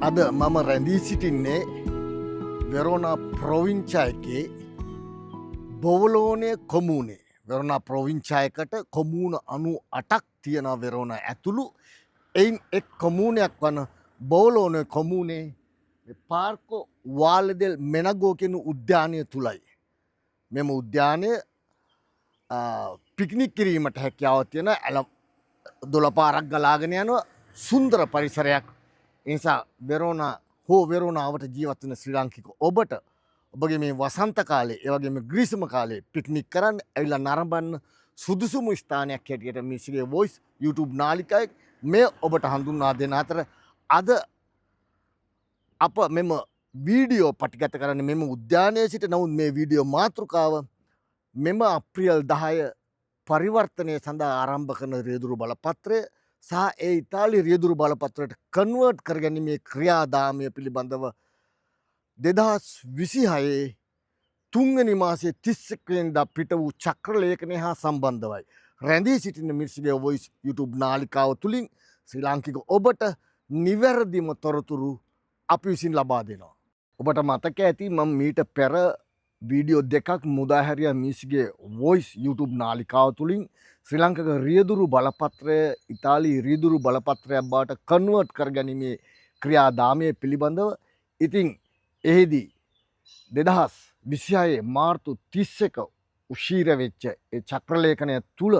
අද මම රැඳී සිටින්නේ වෙරෝනා ප්‍රොවින්චායකේ බොවලෝනය කොමූනේ. වෙරෝනා ප්‍රොවින්චායකට කොමූන 98ක් තියෙන වෙරෝන ඇතුළු එයින් එක් කොමූනයක් වන බොවලෝනය කොමූනේ පාර්කෝ වාලදෙල් මෙනගෝ කියන උද්‍යානය තුලයි. මෙම උද්‍යානය පික්නික් කිරීමට හැකියාව තියෙන දොළ පාරක් ගලාගෙන යන සුන්දර පරිසරයක්. නිසා වෙරෝනා හෝ වෙරෝනාවට ජීවත් වෙන ශ්‍රී ලාංකික ඔබට ඔබගේ මේ වසන්ත කාලේ ඒ වගේම ග්‍රීෂ්ම කාලේ පික්නික් කරන්න ඇවිල්ලා නරඹන්න සුදුසුම ස්ථානයක් හැටියට මිසිගේ වොයිස් YouTube නාලිකාවේ මේ ඔබට හඳුන්වා දෙන අතර අද අප මෙම වීඩියෝ පටිගත කරන්නේ මෙම උද්‍යානයේ සිට. නමුත් මේ වීඩියෝ මාතෘකාව මෙම අප්‍රේල් 10 පරිවර්තනය සඳහා ආරම්භ කරන රියදුරු බලපත්‍රය සහ ඒ ඉතාලි රියදුරු බලපත්‍රයට කන්වර්ට් කරගැනීමේ ක්‍රියාදාමය පිළිබඳව 2026 තුන්වෙනි මාසයේ 31 වෙනිදා පිට වූ චක්‍රලේඛනය හා සම්බන්ධවයි. රැඳී සිටින මිර්සිගේ වොයිස් YouTube නාලිකාව තුලින් ශ්‍රී ලාංකික ඔබට නිවැරදිම තොරතුරු අපි විසින් ලබා දෙනවා. ඔබට මතක ඇති මම මීට පෙර වීඩියෝ දෙකක් මුදාහැරියා මිර්සිගේ වොයිස් YouTube නාලිකාව තුලින් ශ්‍රී ලංකක රියදුරු බලපත්‍රය ඉතාලි රියදුරු බලපත්‍රයක් බවට කන්වර්ට් කරගැනීමේ ක්‍රියාදාමය පිළිබඳව. ඉතින් එහිදී 2026 මාර්තු 31 උශීර වෙච්ච ඒ චක්‍රලේඛනය තුල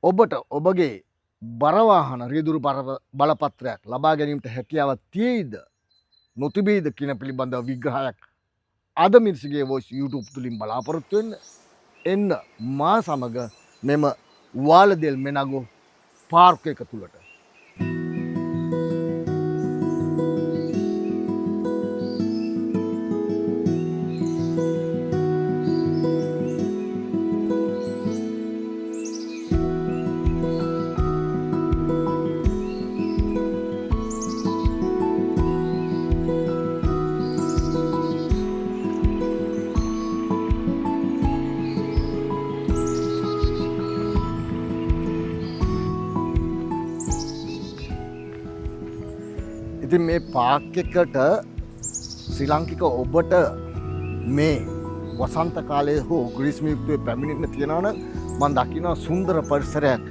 ඔබට ඔබගේ බරවාහන රියදුරු බලපත්‍රයක් ලබා ගැනීමට හැකියාවක් තියෙයිද නොතිබෙයිද කියන පිළිබඳව විග්‍රහයක් අද මිර්සිගේ වොයිස් YouTube තුලින් බලාපොරොත්තු වෙන්න. එන්න මා සමග මෙම වාලදෙල් මෙනගෝ පාර්ක් එක තුලට. ඉතින් මේ පාර්ක් එකට ශ්‍රී ලාංකික ඔබට මේ වසන්ත කාලයේ හෝ ග්‍රීෂ්ම ඍතුවේ පැමිණෙන්න තියනවා නම් මම දකිනවා සුන්දර පරිසරයක්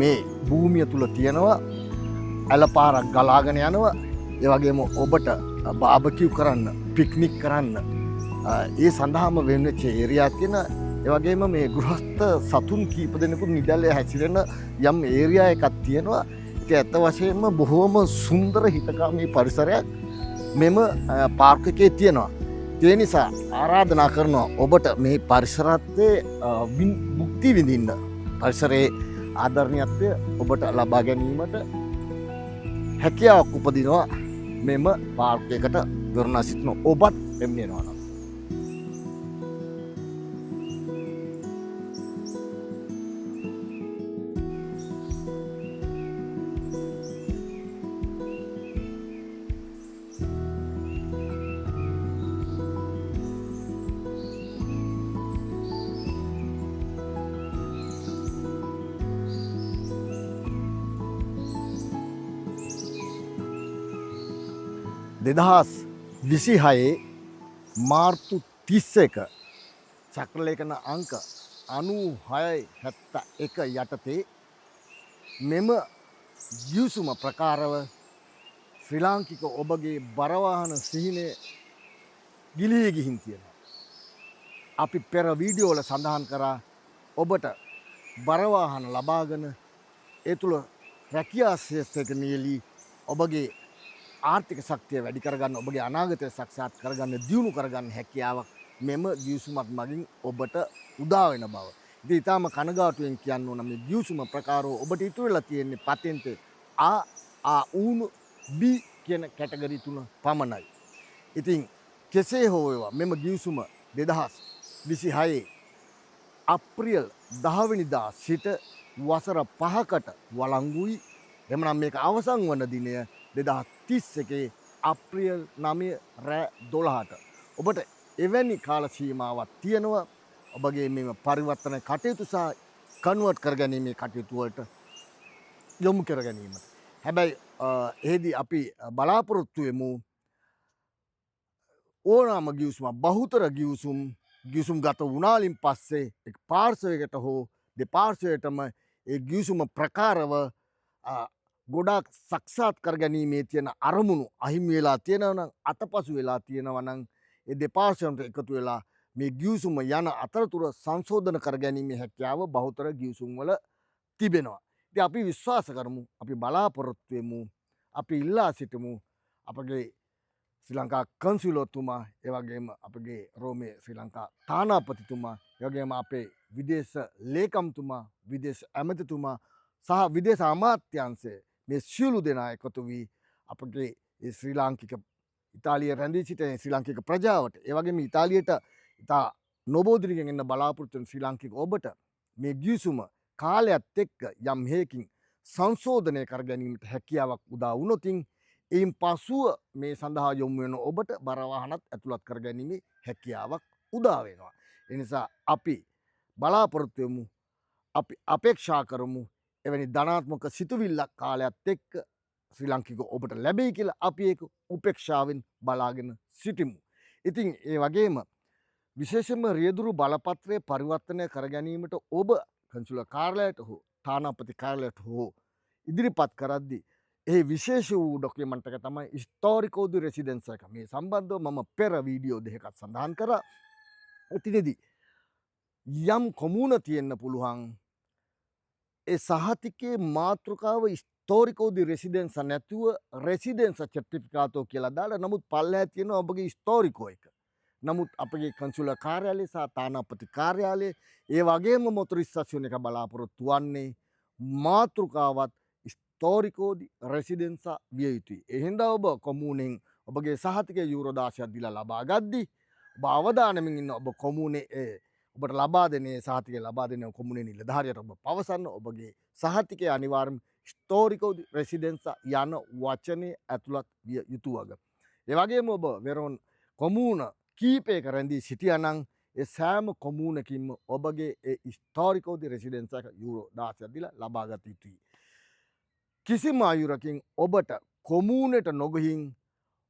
මේ භූමිය තුල තියෙනවා. ඇලපාරක් ගලාගෙන යනවා. ඒ වගේම ඔබට බාබකියු කරන්න, පික්නික් කරන්න ඒ සඳහාම වෙන්වෙච්ච ඒරියා තියෙන. ඒ වගේම මේ ගෘහස්ත සතුන් කීප දෙනෙකුට නිදැල්ලේ හැසිරෙන යම් ඒරියා එකක් තියෙනවා. ඇත්ත වශයෙන්ම බොහෝම සුන්දර හිතකාමී පරිසරයක් මෙම පාර්ක් එකේ තියෙනවා. ඒ නිසා ආරාධනා කරනවා ඔබට මේ පරිසරත්වයේ භුක්ති විඳින්න. පරිසරයේ ආදරණීයත්වය ඔබට ලබා ගැනීමට හැකියාවක් උපදිනවා මෙම පාර්ක් එකට වෙරණා සිටින ඔබත් එම්නියනවා නම්. දෙදහස් 26 මාර්තු 31 චක්‍රලේඛන අංක 9671 යටතේ මෙම ගිවිසුම ප්‍රකාරව ශ්‍රී ලාංකික ඔබගේ බරවාහන සිහිනය ගිලිහී ගිහින් තියෙනවා. අපි පෙර වීඩියෝ වල සඳහන් කරා ඔබට බරවාහන ලබාගෙන ඒ තුල රැකියා ශේෂ්ත්‍රයක නියැලී ඔබගේ ආර්ථික ශක්තිය වැඩි කරගන්න, ඔබගේ අනාගතය සාක්ෂාත් කරගන්න, දියුණු කරගන්න හැකියාවක් මෙම ගිවිසුමත් මගින් ඔබට උදා වෙන බව. ඉතින් ඊටම කනගාටුවෙන් කියන්න ඕන මේ ගිවිසුම ප්‍රකාරව ඔබට ඉතුරු වෙලා තියෙන්නේ පතෙන්තේ A ඌණු B කියන කැටගරි තුන පමණයි. ඉතින් කෙසේ හෝ වේවා මෙම ගිවිසුම 2026 අප්‍රේල් 10 වෙනිදා සිට වසර 5කට වළංගුයි. එමනම් මේක අවසන් වන දිනය 2031 අප්‍රේල් 9 රෑ 12ට. ඔබට එවැනි කාල සීමාවක් තියෙනවා ඔබගේ මෙම පරිවර්තන කටයුතු සහ කන්වර්ට් කර ගැනීමේ කටයුතු වලට යොමු කර ගැනීමට. හැබැයි එහෙදි අපි බලාපොරොත්තු වෙමු ඕනෑම ගිවිසුමක් බහුතර ගිවිසුම් ගත වුණාලින් පස්සේ එක් පාර්ශවයකට හෝ දෙපාර්ශවයටම ඒ ගිවිසුම ප්‍රකාරව ගොඩාක් සක්සාත් කර ගැනීමේ තියෙන අරමුණු අහිමි වෙලා තියෙනවා නම් අතපසු වෙලා තියෙනවා නම් ඒ දෙපාර්ශවයන්ට එකතු වෙලා මේ ගිවිසුම යන අතරතුර සංශෝධන කර ගැනීමේ හැකියාව බහුතර ගිවිසුම් වල තිබෙනවා. ඉතින් අපි විශ්වාස කරමු, අපි බලාපොරොත්තු වෙමු, අපි ඉල්ලා සිටමු අපගේ ශ්‍රී ලංකා කන්සිලෝතුමා, ඒ වගේම අපගේ රෝමේ ශ්‍රී ලංකා තානාපතිතුමා, ඒ වගේම අපේ විදේශ ලේකම්තුමා, විදේශ ඇමතිතුමා සහ විදේශ අමාත්‍යාංශය මේ සියලු දෙනා එකතු වී අපගේ ශ්‍රී ලාංකික ඉතාලිය රැඳී සිටින ශ්‍රී ලාංකික ප්‍රජාවට, ඒ වගේම ඉතාලියට ඉතා නොබෝධිනකින් එන්න බලාපොරොත්තු වෙන ශ්‍රී ලාංකික ඔබට මේ ගිවිසුම කාලයත් එක්ක යම් හේකින් සංශෝධනය කර ගැනීමට හැකියාවක් උදා වුණොතින් එයින් පසුව මේ සඳහා යොමු වෙන ඔබට බරවාහනත් ඇතුළත් කර ගැනීමේ හැකියාවක් උදා වෙනවා. ඒ නිසා අපි බලාපොරොත්තු වෙමු, අපි අපේක්ෂා කරමු එවැනි ධනාත්මක සිතුවිල්ලක් කාලයත් එක්ක ශ්‍රී ලාංකික ඔබට ලැබෙයි කියලා අපි ඒක උපේක්ෂාවෙන් බලාගෙන සිටිමු. ඉතින් ඒ වගේම විශේෂයෙන්ම රියදුරු බලපත්‍රය පරිවර්තනය කර ගැනීමට ඔබ කන්සුල කාර්යාලයට හෝ තානාපති කාර්යාලයට හෝ ඉදිරිපත් කරද්දී ඒ විශේෂ වූ ඩොකියුමන්ට් එක තමයි හිස්ටෝරිකෝ ඩි රෙසිඩෙන්ස් එක. මේ සම්බන්ධව මම පෙර වීඩියෝ දෙකක් සඳහන් කරා. එතනදී යම් කොමුණ තියෙන්න පුළුවන් ඒ සහතිකයේ මාතෘකාව හිස්ටෝරිකෝ ඩි රෙසිඩෙන්ස් නැතුව රෙසිඩෙන්ස් සර්ටිෆිකාටෝ කියලා දාලා, නමුත් පල්ලෙහා තියෙන ඔබගේ හිස්ටෝරිකෝ එක. නමුත් අපගේ කන්සුල කාර්යාලය සහ තානාපති කාර්යාලය ඒ වගේම මොටොරිසේෂන් එක බලාපොරොත්තු වන්නේ මාතෘකාවත් හිස්ටෝරිකෝදි රෙසිඩෙන්සා විය යුතුයි. ඒ හින්දා ඔබ කොමුණෙන් ඔබගේ සහතිකය යූරෝ 16ක් දීලා ලබා ගද්දී ඔබ අවදානමින් ඉන්න ඔබ කොමුණේ ඔබට ලබා දෙන්නේ සහතිකය ලබා දෙන කොමුණේ නිලධාරියට ඔබ පවසන්න ඔබගේ සහතිකය අනිවාර්යයෙන් හිස්ටෝරිකෝදි රෙසිඩෙන්සා යන වචනේ ඇතුළත් විය යුතු වග. ඒ වගේම ඔබ වෙරොන් කොමුණ කීපයක රැඳී සිටියානම් ඒ සෑම කොමුණකින්ම ඔබගේ ඒ හිස්ටෝරිකෝදි රෙසිඩෙන්ස් එක යූරෝ 16ක් දීලා ලබා ගත යුතුයි. කිසිම අයුරකින් ඔබට කොමුණට නොගිහින්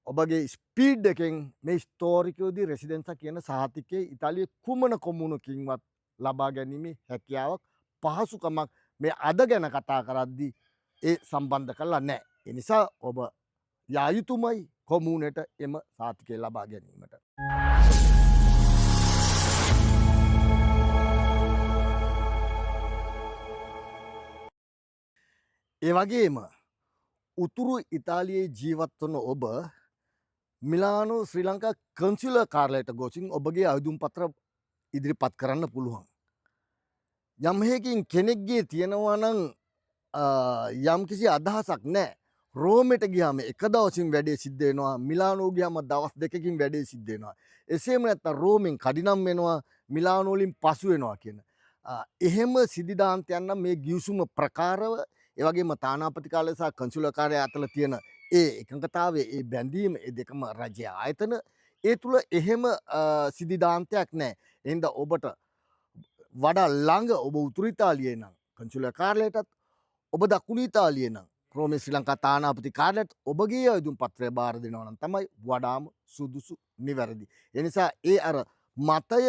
ඔබගේ ස්පීඩ් එකෙන් මේ හිස්ටෝරිකෝදි රෙසිඩෙන්ස් කියන සහතිකයේ ඉතාලියේ කුමන කොමුණකින්වත් ලබා ගැනීමේ හැකියාවක් පහසුකමක් මේ අද ගැන කතා කරද්දී ඒ සම්බන්ධ කරලා නැහැ. ඒ නිසා ඔබ යා යුතුමයි කොමුණට එම සහතිකය ලබා ගැනීමට. ඒ වගේම උතුරු ඉතාලියේ ජීවත් වන ඔබ මිලානෝ ශ්‍රී ලංකා කන්සුල කාර්යාලයට ගොසින් ඔබගේ අයදුම් පත්‍ර ඉදිරිපත් කරන්න පුළුවන්. යම් හේකින් කෙනෙක්ගේ තියෙනවා නම් යම් කිසි අදහසක් නැහැ, රෝමෙට ගියාම එක දවසින් වැඩේ සිද්ධ වෙනවා, මිලානෝ ගියාම දවස් දෙකකින් වැඩේ සිද්ධ වෙනවා. එසේම නැත්නම් රෝමෙන් කඩිනම් වෙනවා, මිලානෝ වලින් පසු වෙනවා කියන එහෙම සිද්ධාන්තයන් නම් මේ ගිවිසුම ප්‍රකාරව, ඒ වගේම තානාපති කාර්යාලය සහ කන්සුල කාර්යාලය අතර තියෙන ඒ එකඟතාවය, ඒ බැඳීම, ඒ දෙකම රජයේ ආයතන, ඒ තුල එහෙම සිද්ධාන්තයක් නැහැ. එහෙනම් ඔබට වඩා ළඟ ඔබ උතුරු ඉතාලියේ නම් කන්සුල කාර්යාලයටත්, ඔබ දකුණු ඉතාලියේ නම් රෝමේ ශ්‍රී ලංකා තානාපති කාර්යාලයට ඔබගේ අයදුම් පත්‍රය බාර දෙනවා නම් තමයි වඩාම සුදුසු නිවැරදි. ඒ නිසා ඒ අර මතය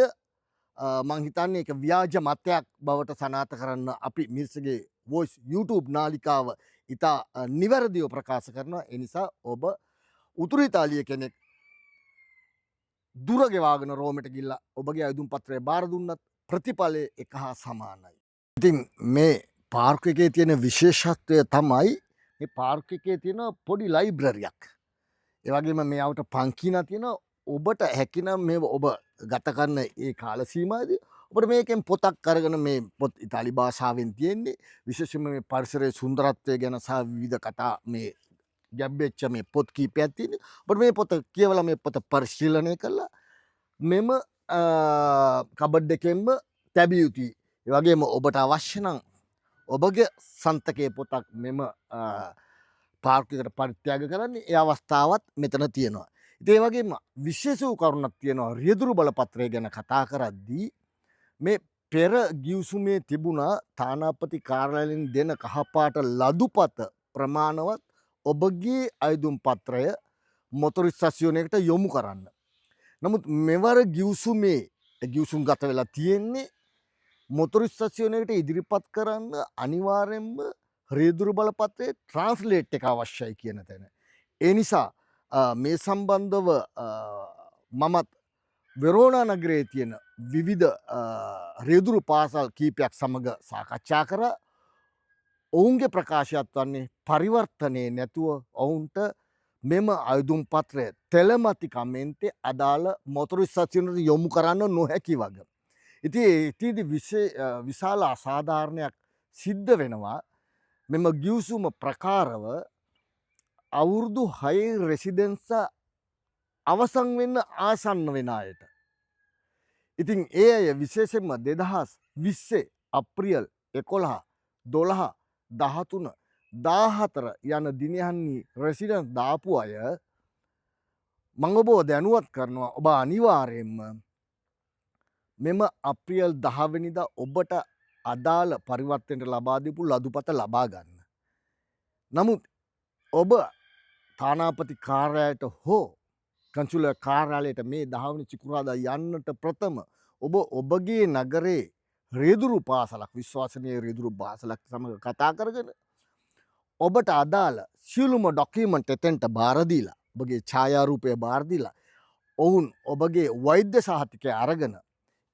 මං හිතන්නේ ඒක ව්‍යාජ මතයක් බවට සනාථ කරන්න අපි මිනිස්සුගේ වොයිස් YouTube නාලිකාව ඉතා නිවැරදිව ප්‍රකාශ කරනවා. ඒ නිසා ඔබ උතුරු ඉතාලිය කෙනෙක් දුර ගෙවාගෙන රෝමෙට ගිහිල්ලා ඔබගේ අයදුම් පත්‍රය බාර දුන්නත් ප්‍රතිඵලය එක හා සමානයි. ඉතින් මේ පාර්ක් එකේ තියෙන විශේෂත්වය තමයි මේ පාර්ක් එකේ තියෙන පොඩි ලයිබ්‍රරියක්. ඒ වගේම මේ අවට පන්කිනා තියෙන, ඔබට හැකිනම් මේ ඔබ ගත කරන ඒ කාල සීමාවේදී ඔබට මේකෙන් පොතක් අරගෙන, මේ පොත් ඉතාලි භාෂාවෙන් තියෙන්නේ, විශේෂයෙන්ම මේ පරිසරයේ සුන්දරත්වය ගැන සහ විවිධ කතා මේ ගැබ්බෙච්ච මේ පොත් කීපයක් තියෙන්නේ. ඔබට මේ පොත කියවලා මේ පොත පරිශීලනය කරලා මෙම කබඩ් එකෙන්ම තැබිය යුතුයි. ඒ වගේම ඔබට අවශ්‍ය නම් ඔබගේ සන්තකයේ පොතක් මෙම පාර්ක් එකට පරිත්‍යාග කරන්න ඒ අවස්ථාවත් මෙතන තියෙනවා. ඉතින් ඒ වගේම විශේෂ වූ කරුණක් තියෙනවා. රියදුරු බලපත්‍රය ගැන කතා කරද්දී මේ පෙර ගිවිසුමේ තිබුණා තානාපති කාර්යාලයෙන් දෙන කහපාට ලදුපත ප්‍රමාණවත් ඔබගේ අයදුම් පත්‍රය මොතොරිස් ස්ටේෂනයකට යොමු කරන්න. නමුත් මෙවර ගිවිසුමේ ගිවිසුම් ගත වෙලා තියෙන්නේ මොතොරිස් ස්ටේෂනයකට ඉදිරිපත් කරන්න අනිවාර්යෙන්ම රියදුරු බලපත්‍රයේ ට්‍රාන්ස්ලේට් එක අවශ්‍යයි කියන තැන. ඒ නිසා මේ සම්බන්ධව මමත් වෙරෝනා නගරයේ තියෙන විවිධ රියදුරු පාසල් කීපයක් සමග සාකච්ඡා කරා. ඔවුන්ගේ ප්‍රකාශයත් වන්නේ පරිවර්තනයේ නැතුව ඔවුන්ට මෙම අයදුම් පත්‍රය තෙලමති කමෙන්තේ අදාළ මොතොරිස් ස්ටේෂනයට යොමු කරන්න නොහැකි වග. ඉතින් ඒතිදි විශාල අසාධාරණයක් සිද්ධ වෙනවා. මෙම ගිවිසුම ප්‍රකාරව අවුරුදු 6 රෙසිඩෙන්ස අවසන් වෙන්න ආසන්න වෙන අයට. ඉතින් ඒ අය විශේෂයෙන්ම 2020 අප්‍රියල් 11 12 13 14 යන දිනයන්හි රෙසිඩන්ස් දාපු අය මම ඔබව දැනුවත් කරනවා ඔබ අනිවාර්යයෙන්ම මෙම අප්‍රියල් 10 වෙනිදා ඔබට අදාළ පරිවර්තනයට ලබා දීපු ලදුපත ලබා ගන්න. නමුත් ඔබ තානාපති කාර්යාලයට හෝ කන්සුල කාර්යාලයට මේ 10 වෙනි සිකුරාදා යන්නට ප්‍රථම ඔබ ඔබගේ නගරේ රියදුරු පාසලක් විශ්වාසනීය රියදුරු පාසලක් සමග කතා කරගෙන ඔබට අදාළ සියලුම ඩොකියුමන්ට් එතෙන්ට බාර දීලා ඔබගේ ඡායාරූපය බාර දීලා ඔවුන් ඔබගේ වෛද්‍ය සහතිකය අරගෙන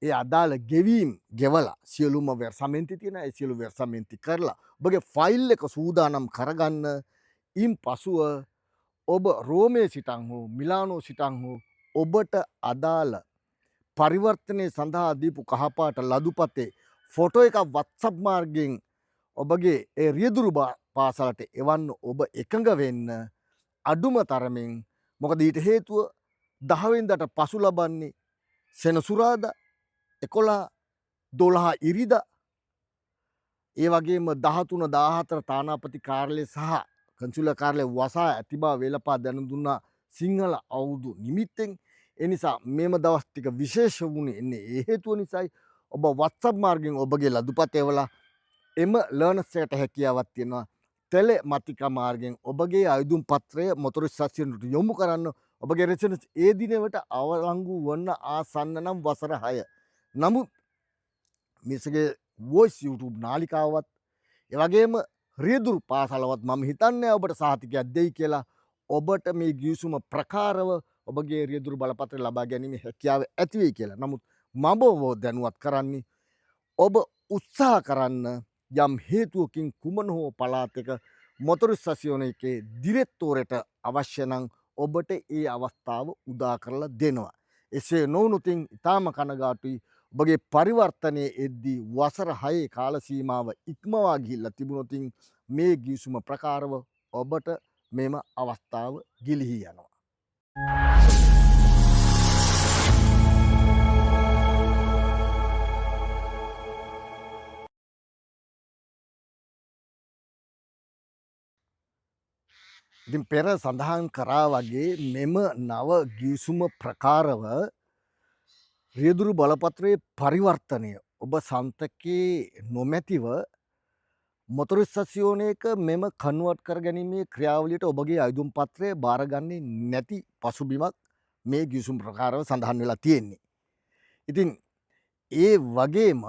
ඒ අදාළ ගෙවීම් ගෙවලා සියලුම වෙර්සමෙන්ති තියෙන ඒ සියලු වෙර්සමෙන්ති කරලා ඔබගේ ෆයිල් එක සූදානම් කරගන්න. ඉන් පසුව ඔබ රෝමේ සිටන් හෝ මිලානෝ සිටන් හෝ ඔබට අදාළ පරිවර්තනය සඳහා දීපු කහපාට ලදුපතේ ෆොටෝ එකක් WhatsApp මාර්ගයෙන් ඔබගේ ඒ රියදුරු පාසලට එවන්න ඔබ එකඟ වෙන්න. අඩුම තරමින් මොකද ඊට හේතුව 10 වෙනිදාට පසු ලබන්නේ සෙනසුරාදා 11 12 ඉරිදා ඒ වගේම 13 14 තානාපති කාර්යාලය සහ කන්සුල කාර්යාලය වසා ඇති බව වේලපා දැනුම් දුන්නා සිංහල අවුරුදු නිමිත්තෙන්. ඒ නිසා මේම දවස් ටික විශේෂ වුණේ එන්නේ ඒ හේතුව නිසායි. ඔබ WhatsApp මාර්ගයෙන් ඔබගේ ලදුපත එවලා එම ලර්නර්ස් එකට හැකියාවක් තියෙනවා ටෙලෙමතික මාර්ගයෙන් ඔබගේ අයදුම් පත්‍රය මොතොරිස් ස්ටේෂනයට යොමු කරන්න. ඔබගේ රෙසිඩන්ස් ඒ දිනවට අවලංගු වන්න ආසන්න නම් වසර 6. නමුත් මිසගේ වොයිස් YouTube නාලිකාවත් ඒ වගේම රියදුරු පාසලවත් මම හිතන්නේ ඔබට සහතිකයක් දෙයි කියලා. ඔබට මේ ගිවිසුම ප්‍රකාරව ඔබගේ රියදුරු බලපත්‍රය ලබා ගැනීම හැකියාව ඇති වෙයි කියලා. නමුත් මම ඔබ දැනුවත් කරන්නේ ඔබ උත්සාහ කරන්න යම් හේතුවකින් කුමන හෝ පළාතක මොතොරිස් ස්ටේෂනයේ දිරෙත්තෝරට අවශ්‍ය නම් ඔබට ඒ අවස්ථාව උදා කරලා දෙනවා. එසේ නොවුනොතින් ඉතාම කනගාටුයි ඔබගේ පරිවර්තනයේ එද්දී වසර 6 කාල සීමාව ඉක්මවා ගිහිල්ලා තිබුණොතින් මේ ගිවිසුම ප්‍රකාරව ඔබට මෙම අවස්ථාව ගිලිහී යනවා. ඉතින් පෙර සඳහන් කරා වගේ මෙම නව ගිවිසුම ප්‍රකාරව රියදුරු බලපත්‍රයේ පරිවර්තනය ඔබ සන්තකයේ නොමැතිව මොතොරිස් ස්ටේෂනයක මෙම කන්වර්ට් කර ගැනීමේ ක්‍රියාවලියට ඔබගේ අයදුම් පත්‍රය බාරගන්නේ නැති පසුබිමක් මේ ගිවිසුම් ප්‍රකාරව සඳහන් වෙලා තියෙන්නේ. ඉතින් ඒ වගේම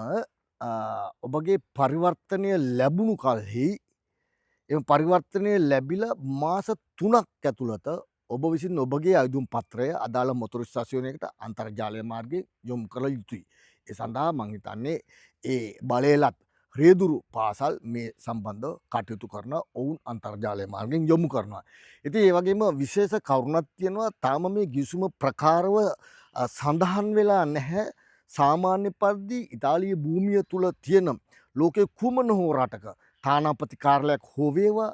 ඔබගේ පරිවර්තනය ලැබුණු කලෙහි එම පරිවර්තනය ලැබිලා මාස 3ක් ඇතුළත ඔබ විසින් ඔබගේ අයදුම් පත්‍රය අදාළ මොතොරිස් ස්ටේෂනයකට අන්තර්ජාලය මාර්ගයෙන් යොමු කළ යුතුයි. ඒ සඳහා මම හිතන්නේ ඒ බලයලත් රියදුරු පාසල් මේ සම්බන්ධව කටයුතු කරන ඔවුන් අන්තර්ජාලය මාර්ගයෙන් යොමු කරනවා. ඉතින් ඒ වගේම විශේෂ කරුණක් තියෙනවා තාම මේ ගිවිසුම ප්‍රකාරව සඳහන් වෙලා නැහැ. සාමාන්‍ය පරිදි ඉතාලිය භූමිය තුල තියෙන ලෝකේ කුමන හෝ රටක තානාපති කාර්යාලයක් හෝ වේවා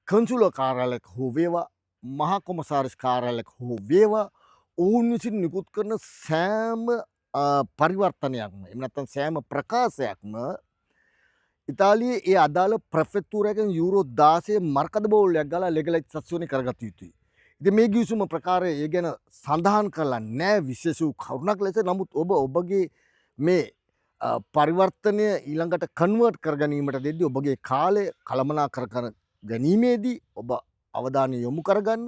කන්සුල කාර්යාලයක් හෝ වේවා මහා කොමසාරිස් කාර්යාලයක් හෝ වේවා ඔවුන් විසින් නිකුත් කරන සෑම පරිවර්තනයක්ම එහෙම නැත්නම් සෑම ප්‍රකාශයක්ම ඉතාලියේ ඒ අදාළ ප්‍රෙෆෙක්තුරයකින් යූරෝ 16 මර්කද බෝලයක් ගාලා ලෙගලයිට් සස්යෝනේ කරගත යුතුයි. ඉතින් මේ ගිවිසුම ප්‍රකාරය ඒ ගැන සඳහන් කරලා නැහැ විශේෂ වූ කරුණක් ලෙස. නමුත් ඔබ ඔබගේ මේ පරිවර්තනය ඊළඟට කන්වර්ට් කර ගැනීමට දෙද්දී ඔබගේ කාලය කළමනාකර ගැනීමේදී ඔබ අවධානය යොමු කරගන්න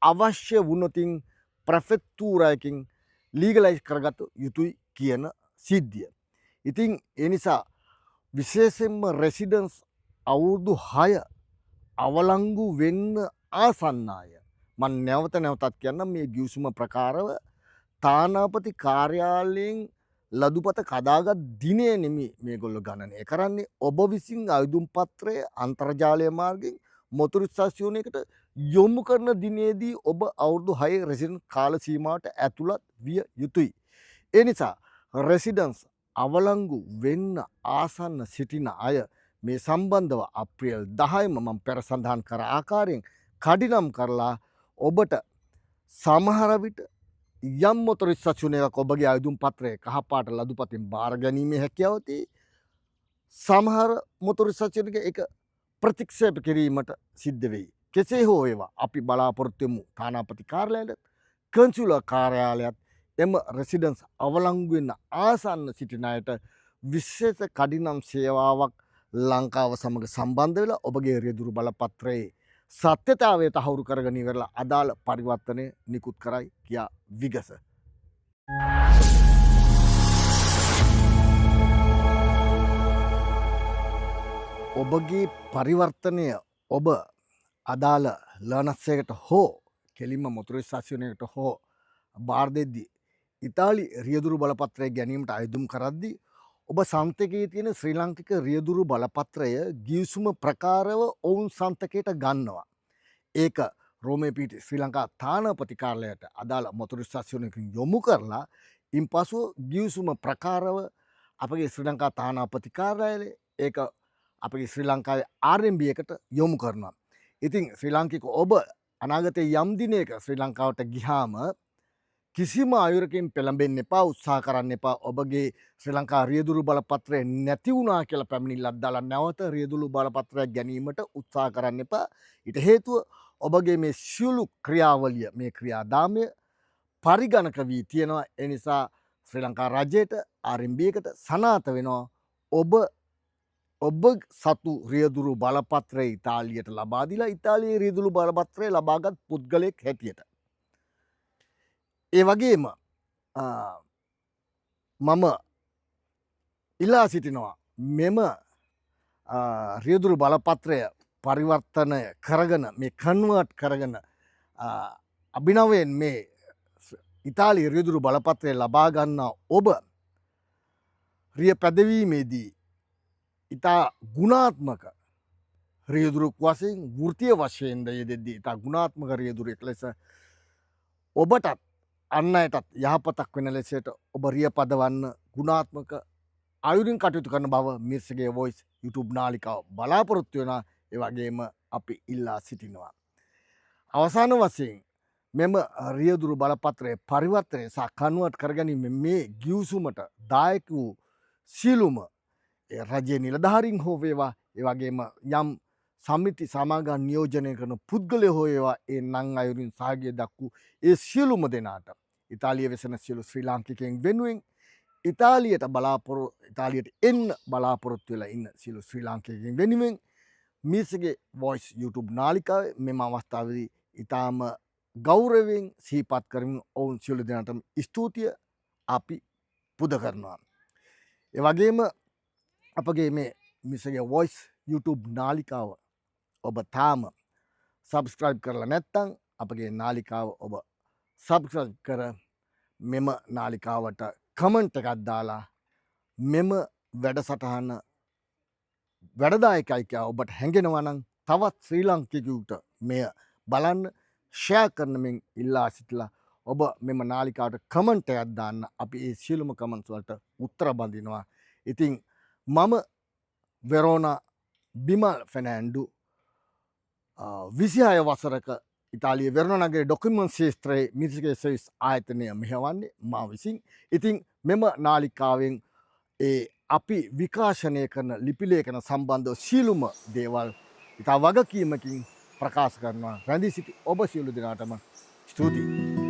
අවශ්‍ය වුණොතින් ප්‍රෆෙක්තූරයකින් ලීගලයිස් කරගත යුතුයි කියන සිද්ධිය. ඉතින් ඒ නිසා විශේෂයෙන්ම රෙසිඩන්ස් අවුරුදු 6 අවලංගු වෙන්න ආසන්න අය මම නැවත නැවතත් කියන්නම් මේ ගිවිසුම ප්‍රකාරව තානාපති කාර්යාලයෙන් ලදුපත කදාගත් දිනය නෙමෙයි මේගොල්ලෝ ගණනය කරන්නේ. ඔබ විසින් අයදුම් පත්‍රය අන්තර්ජාලය මාර්ගයෙන් මොටර් ස්ටේෂනයකට යොමු කරන දිනේදී ඔබ අවුරුදු 6 රෙසිඩන්ස් කාල සීමාවට ඇතුළත් විය යුතුයි. ඒ නිසා රෙසිඩන්ස් අවලංගු වෙන්න ආසන්න සිටින අය මේ සම්බන්ධව අප්‍රේල් 10ම මම පෙර සඳහන් කර ආකාරයෙන් කඩිනම් කරලා ඔබට සමහර විට යම් මොටර් ස්ටේෂනයක ඔබගේ අයදුම් පත්‍රය කහපාට ලදුපතින් බාර ගැනීමේ හැකියාව තියෙයි. සමහර මොටර් ස්ටේෂනයක ඒක ප්‍රතික්ෂේප කිරීමට සිද්ධ වෙයි. කෙසේ හෝ ඒවා අපි බලාපොරොත්තු වෙමු තානාපති කාර්යාලයට කන්සුලා කාර්යාලයත් එම රෙසිඩන්ස් අවලංගු වෙන්න ආසන්න සිටින අයට විශේෂ කඩිනම් සේවාවක් ලංකාව සමග සම්බන්ධ වෙලා ඔබගේ රියදුරු බලපත්‍රයේ සත්‍යතාවය තහවුරු කරගෙන ඉවරලා අදාළ පරිවර්තනය නිකුත් කරයි කියා විගස. ඔබගේ පරිවර්තනය ඔබ අදාළ ලර්නර්ස් එකට හෝ කෙලින්ම මොටර් ස්ටේෂනයකට හෝ බාර දෙද්දී ඉතාලි රියදුරු බලපත්‍රය ගැනීමට අයදුම් කරද්දී ඔබ සන්තකයේ තියෙන ශ්‍රී ලාංකික රියදුරු බලපත්‍රය ගිවිසුම ප්‍රකාරව ඔවුන් සන්තකයට ගන්නවා. ඒක රෝමේ පිහිටි ශ්‍රී ලංකා තානාපති කාර්යාලයට අදාළ මොටර් ස්ටේෂනයකින් යොමු කරලා ඉන්පසුව ගිවිසුම ප්‍රකාරව අපගේ ශ්‍රී ලංකා තානාපති කාර්යාලය ඒක අපගේ ශ්‍රී ලංකාවේ RMB එකට යොමු කරනවා. ඉතින් ශ්‍රී ලාංකික ඔබ අනාගතයේ යම් දිනයක ශ්‍රී ලංකාවට ගිහාම කිසිම අයුරකින් පෙළඹෙන්න එපා, උත්සාහ කරන්න එපා. ඔබගේ ශ්‍රී ලංකා රියදුරු බලපත්‍රය නැති වුණා කියලා පැමිණිල්ලක් දාලා නැවත රියදුරු බලපත්‍රයක් ගැනීමට උත්සාහ කරන්න එපා. ඊට හේතුව ඔබගේ මේ සියලු ක්‍රියාවලිය මේ ක්‍රියාදාමය පරිගණක වී තියෙනවා. ඒ නිසා ශ්‍රී ලංකා රජයට RMB එකට සනාථ වෙනවා ඔබ සතු රියදුරු බලපත්‍රය ඉතාලියට ලබා දීලා ඉතාලියේ රියදුරු බලපත්‍රය ලබාගත් පුද්ගලයෙක් හැටියට. ඒ වගේම මම ඉල්ලා සිටිනවා මෙම රියදුරු බලපත්‍රය පරිවර්තනය කරගෙන මේ කන්වර්ට් කරගෙන අභිනවයෙන් මේ ඉතාලි රියදුරු බලපත්‍රය ලබා ගන්නා ඔබ රිය පැදවීමේදී ඉතා ගුණාත්මක රියදුරුක් වශයෙන් වෘත්තීය වශයෙන්ද යෙදෙද්දී ඉතා ගුණාත්මක රියදුරෙක් ලෙස ඔබටත් අන් අයටත් යහපතක් වෙන ලෙසට ඔබ රිය පදවන්න ගුණාත්මක අයුරින් කටයුතු කරන බව මිර්සගේ වොයිස් YouTube නාලිකාව බලාපොරොත්තු වෙනවා. ඒ වගේම අපි ඉල්ලා සිටිනවා. අවසාන වශයෙන් මෙම රියදුරු බලපත්‍රයේ පරිවර්තනය සහ කන්වර්ට් කරගැනීම මේ ගිවිසුමට දායක වූ සියලුම රජයේ නිලධාරීන් හෝ වේවා, ඒ වගේම යම් සමිති සමාගම් නියෝජනය කරන පුද්ගලයෝ හෝ වේවා, ඒ නම් අයුරින් සහායය දක්වූ ඒ සියලුම දෙනාට ඉතාලිය වෙසෙන සියලු ශ්‍රී ලාංකිකයන් වෙනුවෙන් ඉතාලියට එන්න බලාපොරොත්තු වෙලා ඉන්න සියලු ශ්‍රී ලාංකිකයන් වෙනුවෙන් මිර්සගේ වොයිස් YouTube නාලිකාවේ මෙම අවස්ථාවේදී ඉතාම ගෞරවයෙන් සිහිපත් කරමින් ඔවුන් සියලු දෙනාටම ස්තුතිය අපි පුද කරනවා. ඒ වගේම අපගේ මේ මිර්සගේ වොයිස් YouTube නාලිකාව ඔබ තාම සබස්ක්‍රයිබ් කරලා නැත්නම් අපගේ නාලිකාව ඔබ සබස්ක්‍රයිබ් කර මෙම නාලිකාවට කමෙන්ට් එකක් දාලා මෙම වැඩසටහන වැඩදායකයි කියලා ඔබට හැඟෙනවා නම් තවත් ශ්‍රී ලාංකිකයෙකුට මෙය බලන්න ෂෙයා කරන මෙන් ඉල්ලා සිටලා ඔබ මෙම නාලිකාවට කමෙන්ට් එකක් දාන්න. අපි ඒ සියලුම කමෙන්ට්ස් වලට උත්තර බඳිනවා. ඉතින් මම වෙරෝනා බිමල් ෆෙනෑන්ඩු 26 වසරක ඉතාලිය වෙරෝනා නගරයේ ඩොකියුමන්ට් ශාස්ත්‍රයේ මිර්සගේ සර්විස් ආයතනය මෙහෙවන්නේ මා විසින්. ඉතින් මෙම නාලිකාවෙන් අපි විකාශනය කරන ලිපි ලේඛන සම්බන්ධව සියලුම දේවල් ඉතා වගකීමකින් ප්‍රකාශ කරනවා. රැඳී සිටි ඔබ සියලු දෙනාටම ස්තුතියි.